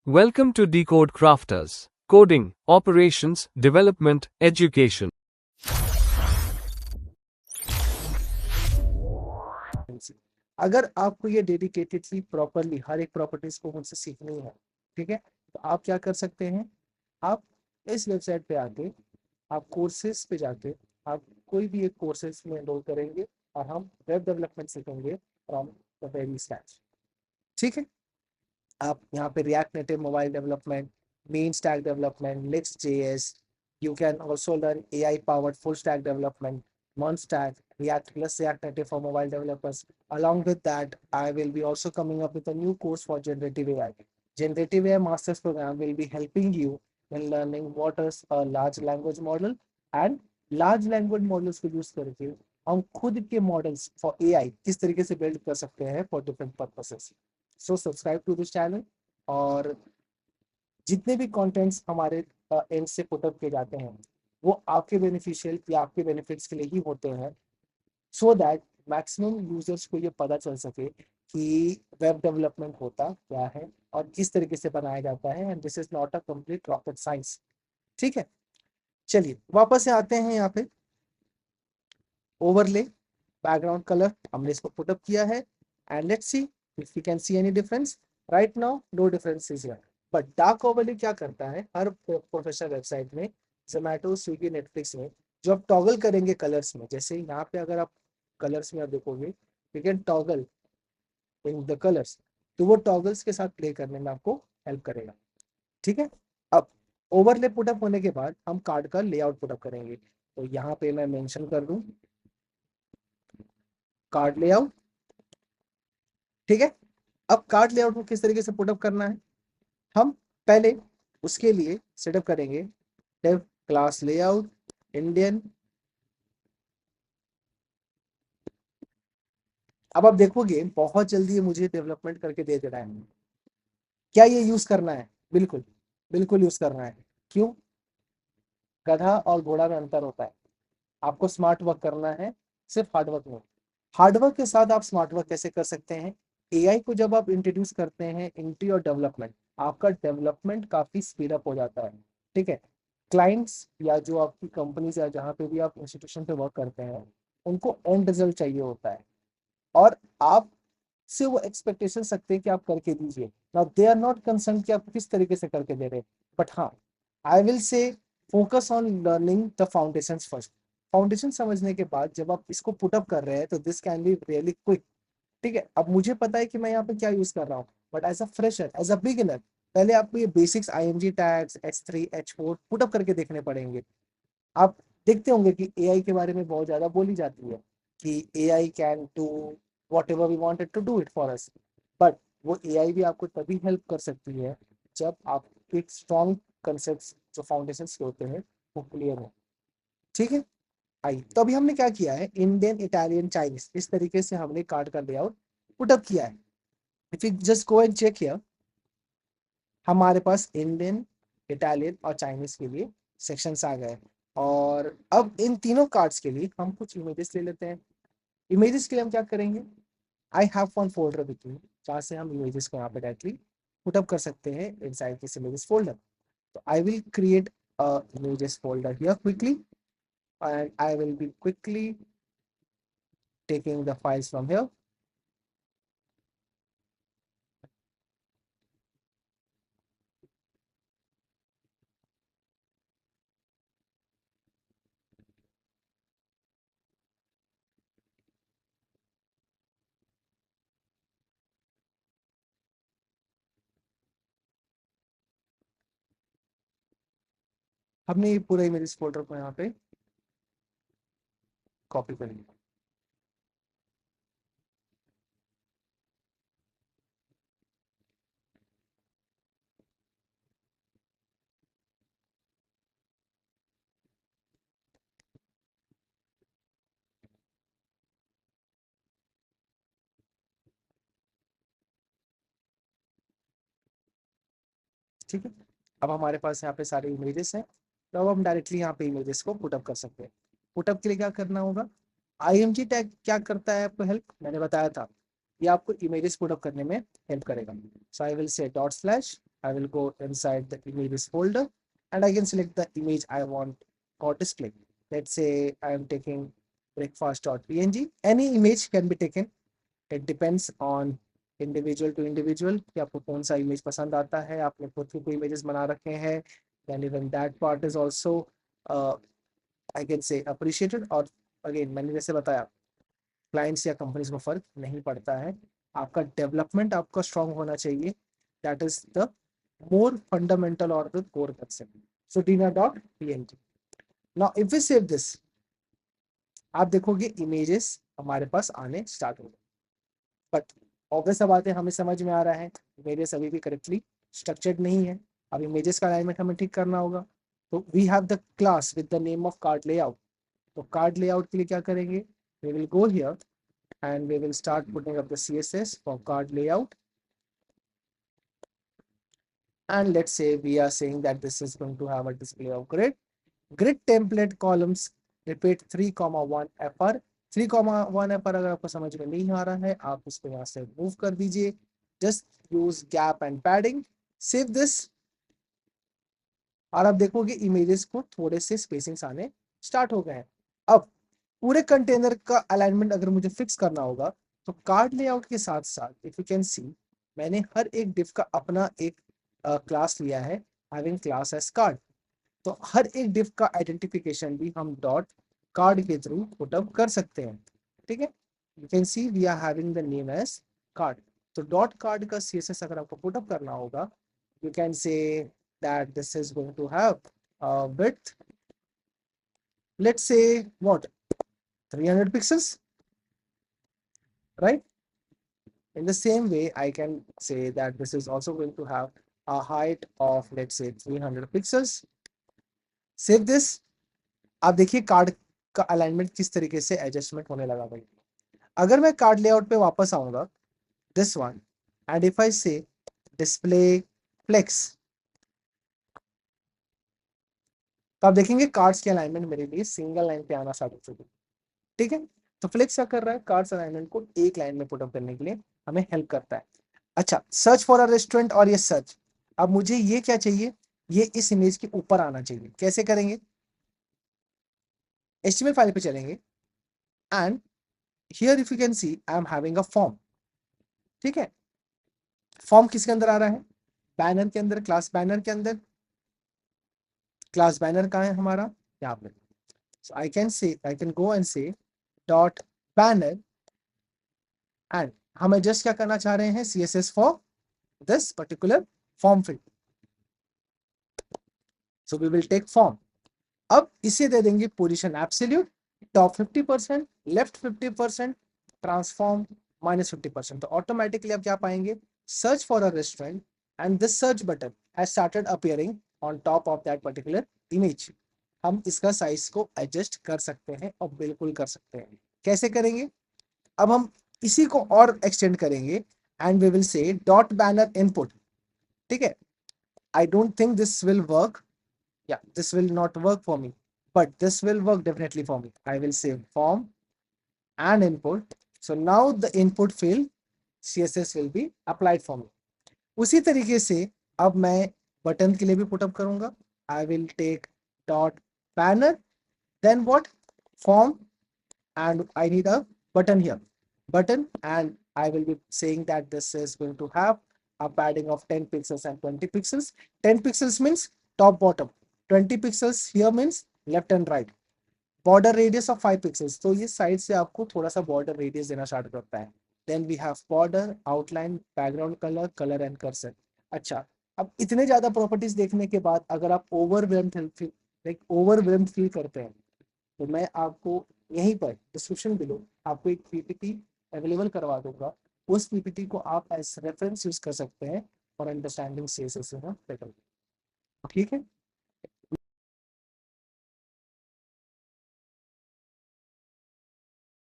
Welcome to Decode Crafters. Coding, Operations, Development, Education. अगर आपको ये डेडिकेटेडली प्रॉपरली हर एक प्रॉपर्टीज को मुझसे सीखनी है, ठीक है, तो आप क्या कर सकते हैं, आप इस वेबसाइट पे आके आप कोर्सेज पे जाके आप कोई भी एक कोर्सेज में एनरोल करेंगे और हम वेब डेवलपमेंट सीखेंगे फ्रॉम द वेरी स्क्रैच। ठीक है, आप यहाँ पे react native mobile development, main stack development, next JS, you can also learn AI powered full stack development, non-stack, React plus React Native for mobile developers. Along with that, I will be also coming up with a new course for generative AI. Generative AI Masters program will be helping you in learning what is a large language model and large language models को use करके हम खुद के models for AI किस तरीके से build कर सकते हैं for different purposes. So subscribe to this channel, और जितने भी कंटेंट्स हमारे एंड से पुटअप किए जाते हैं वो आपके बेनिफिशियल या आपके बेनिफिट्स के लिए ही होते हैं, सो दैट मैक्सिमम यूजर्स को ये पता चल सके कि वेब डेवलपमेंट होता क्या है और किस तरीके से बनाया जाता है, and this is not a complete rocket science. ठीक है, चलिए वापस से आते हैं यहाँ पे। ओवरले बैकग्राउंड कलर हमने इसको पुटअप किया है, and let's see if you can see any difference. Right now no difference is here, but dark overlay क्या करता है हर प्रोफेशनल वेबसाइट में, जोमेटो, स्विगी, नेटफ्लिक्स में, जो आप टॉगल करेंगे कलर्स में, जैसे यहाँ पे अगर आप कलर्स में आप देखोगे you can toggle in the colours, तो वो टॉगल्स के साथ प्ले करने में आपको हेल्प करेगा। ठीक है, अब ओवरले पुटअप होने के बाद हम कार्ड का लेआउट पुटअप करेंगे, तो यहाँ पे मैं मेंशन कर दूं कार्ड लेआउट। ठीक है, अब कार्ड लेआउट को किस तरीके से पुटअप करना है, हम पहले उसके लिए सेटअप करेंगे डेव क्लास लेआउट इंडियन। अब आप देखोगे बहुत जल्दी ये मुझे डेवलपमेंट करके दे रहा है। क्या ये यूज करना है? बिल्कुल बिल्कुल यूज करना है। क्यों? गधा और घोड़ा में अंतर होता है, आपको स्मार्ट वर्क करना है, सिर्फ हार्डवर्क नहीं। हार्डवर्क के साथ आप स्मार्ट वर्क कैसे कर सकते हैं? एआई को जब आप इंट्रोड्यूस करते हैं इनटू योर डेवलपमेंट, आपका डेवलपमेंट काफी स्पीड अप हो जाता है। ठीक है, क्लाइंट्स या जो आपकी कंपनीज या जहाँ पे भी आप इंस्टीट्यूशन पे वर्क करते हैं उनको एंड रिजल्ट चाहिए होता है, और आप से वो एक्सपेक्टेशन सकते हैं कि आप करके दीजिए। Now they are not concern कि आप किस तरीके से करके दे रहे हैं, बट हाँ, आई विल से focus on learning the foundations first. Foundation समझने के बाद जब आप इसको पुटअप कर रहे हैं तो this can be really quick. ठीक है, अब मुझे पता है कि मैं यहाँ पे क्या यूज कर रहा हूँ, but as a fresher, as a beginner, पहले आपको ये basics ING tags H3 H4 put up करके देखने पड़ेंगे। आप देखते होंगे कि एआई के बारे में बहुत ज्यादा बोली जाती है कि AI can do whatever we wanted to do it for us, but वो एआई भी आपको तभी हेल्प कर सकती है जब आपके स्ट्रॉन्ग कंसेप्ट जो फाउंडेशन होते हैं वो क्लियर हो। ठीक है, आई तो अभी हमने क्या किया है, इंडियन, इटालियन, चाइनीज, इस तरीके से हमने कार्ड का लेआउट पुटअप किया है। If you just go and check here, हमारे पास इंडियन, इटालियन और चाइनीज के लिए सेक्शंस आ गए। और अब इन तीनों कार्ड्स के लिए हम कुछ इमेजेस ले लेते हैं। इमेजेस के लिए हम क्या करेंगे, I have one folder with me, जहाँ से हम इमेजेस को यहाँ पे डायरेक्टली पुटअप कर सकते हैं इनसाइड दिस इमेजेस फोल्डर। तो I will create a images folder here quickly, and I will be quickly taking the files from here. हमने ये पूरा इमेजेस फोल्डर को यहाँ पे कॉपी कर लिया। ठीक है, अब हमारे पास यहाँ पे सारे इमेजेस हैं, तो अब हम डायरेक्टली यहाँ पे इमेजेस को पुटअप कर सकते हैं। पुटअप के लिए क्या करना होगा, आईएमजी टैग क्या करता है आपको हेल्प, मैंने बताया था, ये आपको इमेजेस पुटअप करने में हेल्प करेगा। So I will say dot slash I will go inside the images folder and I can select the image I want for display. Let's say I am taking breakfast.png. Any image can be taken. It depends on individual to individual कि आपको कौन सा image पसंद आता है, आपने खुद के कोई इमेजेस बना रखे हैं, then even that part is also I can say appreciated. और अगेन मैंने जैसे बताया क्लाइंट्स या कंपनीज को फर्क नहीं पड़ता है, आपका डेवलपमेंट आपका स्ट्रांग होना चाहिए, that is the more fundamental और the core concept. So dina.png. Now if we save this, आप देखोगे इमेजेस हमारे पास आने स्टार्ट हो गए. बट ऑब्वियस बात है, हमें समझ में आ रहा है इमेजेस अभी भी करेक्टली स्ट्रक्चर्ड नहीं है. अब इमेजेस का अलाइनमेंट हमें ठीक करना होगा. तो we have the class with the name of card layout. तो कार्ड लेआउट के लिए क्या करेंगे, we will go here and we will start putting up the CSS for card layout. And let's say we are saying that this is going to have a display of grid. Grid template columns repeat 3,1 FR. 3,1 FR अगर आपको समझ में नहीं आ रहा है, आप इसको यहाँ से मूव कर दीजिए. Just use gap and padding. Save this. और आप देखोगे इमेजेस को थोड़े से स्पेसिंग्स आने स्टार्ट हो गए हैं. अब पूरे कंटेनर का अलाइनमेंट अगर मुझे फिक्स करना होगा तो कार्ड लेआउट के साथ साथ इफ यू कैन सी मैंने हर एक डिव का अपना एक क्लास लिया है, हैविंग क्लास एज कार्ड. तो हर एक डिव का आइडेंटिफिकेशन भी हम डॉट कार्ड के थ्रू पुटअप कर सकते हैं. ठीक है, you can see we are having the name as card. तो डॉट कार्ड का CSS अगर आपको पुटअप करना होगा, you can say that this is going to have a width, let's say what, 300 pixels, right? In the same way I can say that this is also going to have a height of let's say 300 pixels. Save this. आप देखिए card का alignment किस तरीके से adjustment होने लगा भाई. अगर मैं कार्ड लेआउट पे वापस आऊंगा, this one, and if I से डिस्प्ले फ्लेक्स, तो आप देखेंगे कार्ड्स के अलाइनमेंट मेरे लिए सिंगल लाइन पे आना स्टार्ट हो चुके. ठीक है, तो फ्लेक्स क्या कर रहा है, कार्ड्स अलाइनमेंट को एक लाइन में पुटअप करने के लिए हमें हेल्प करता है. अच्छा, सर्च फॉर अ रेस्टोरेंट, और ये सर्च, अब मुझे ये क्या चाहिए, ये इस इमेज के ऊपर आना चाहिए. कैसे करेंगे, HTML फाइल पे चलेंगे and here if you can C I am having a form. ठीक है, फॉर्म किसके अंदर आ रहा है, बैनर के अंदर, क्लास बैनर के अंदर. क्लास बैनर कहाँ है हमारा, यहाँ पे. So I can go and say dot banner, and हम जस्ट क्या करना चाह रहे हैं, CSS for this particular form field. So we will take form. अब इसे दे देंगे position absolute, top 50%, left 50%, transform -50%. तो ऑटोमेटिकली आप क्या पाएंगे, search for a restaurant and this search button has started appearing on top of that particular image. हम इसका साइज को एडजस्ट कर सकते हैं और बिल्कुल कर सकते हैं. कैसे करेंगे, अब हम इसी को और एक्सटेंड करेंगे and we will say dot banner input. ठीक है, I don't think this will work, yeah, this will not work for me, but this will work definitely for me. I will say form and input. So now the input field CSS will be applied for me. उसी तरीके से अब मैं button के लिए भी put up करूंगा. I will take dot banner, then what, form, and I need a button here, button, and I will be saying that this is going to have a padding of 10 pixels and 20 pixels. 10 pixels means top bottom, 20 pixels here means left and right. Border radius of 5 pixels, तो ये side से आपको थोड़ा सा border radius देना start करता है. Then we have border, outline, background colour, colour and cursor. अच्छा, अब इतने ज्यादा प्रॉपर्टीज देखने के बाद अगर आप ओवरवेल्म्ड फील करते हैं, तो मैं आपको यहीं पर डिस्क्रिप्शन बिलो आपको एक PPT अवेलेबल करवा दूंगा. उस PPT को आप एज रेफरेंस यूज कर सकते हैं फॉर अंडरस्टैंडिंग CSS बेटर. ठीक है.